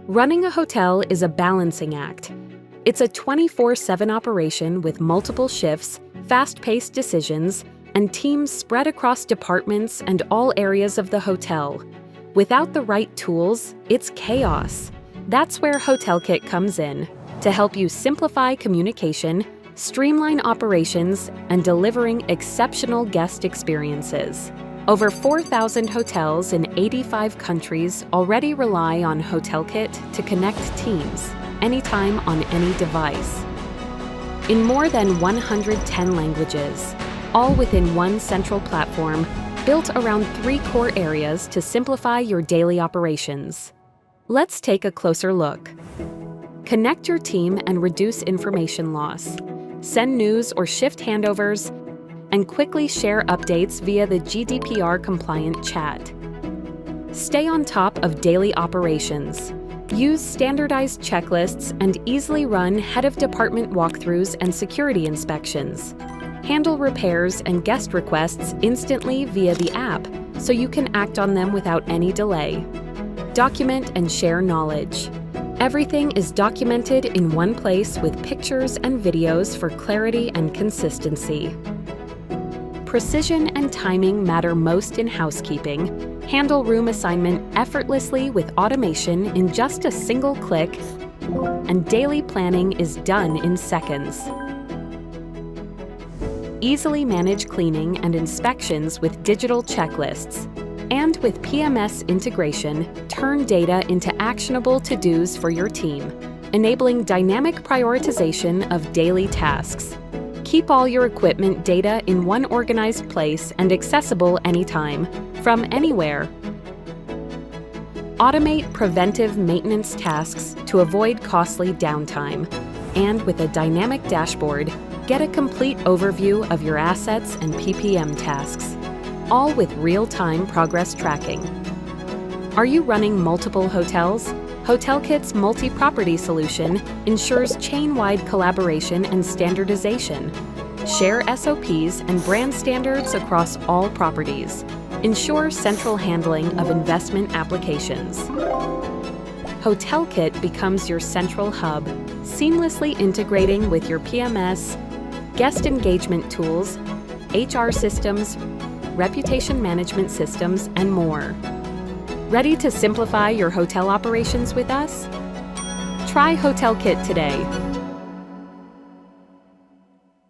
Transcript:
Running a hotel is a balancing act. It's a 24/7 operation with multiple shifts, fast-paced decisions, and teams spread across departments and all areas of the hotel. Without the right tools, it's chaos. That's where HotelKit comes in, to help you simplify communication, streamline operations, and delivering exceptional guest experiences. Over 4,000 hotels in 85 countries already rely on HotelKit to connect teams, anytime on any device. In more than 110 languages, all within one central platform built around 3 core areas to simplify your daily operations. Let's take a closer look. Connect your team and reduce information loss. Send news or shift handovers, and quickly share updates via the GDPR-compliant chat. Stay on top of daily operations. Use standardized checklists and easily run head-of-department walkthroughs and security inspections. Handle repairs and guest requests instantly via the app, so you can act on them without any delay. Document and share knowledge. Everything is documented in one place with pictures and videos for clarity and consistency. Precision and timing matter most in housekeeping. Handle room assignment effortlessly with automation in just a single click, and daily planning is done in seconds. Easily manage cleaning and inspections with digital checklists. And with PMS integration, turn data into actionable to-dos for your team, enabling dynamic prioritization of daily tasks. Keep all your equipment data in one organized place and accessible anytime, from anywhere. Automate preventive maintenance tasks to avoid costly downtime. And with a dynamic dashboard, get a complete overview of your assets and PPM tasks, all with real-time progress tracking. Are you running multiple hotels? HotelKit's multi-property solution ensures chain-wide collaboration and standardization. Share SOPs and brand standards across all properties. Ensure central handling of investment applications. HotelKit becomes your central hub, seamlessly integrating with your PMS, guest engagement tools, HR systems, reputation management systems, and more. Ready to simplify your hotel operations with us? Try HotelKit today.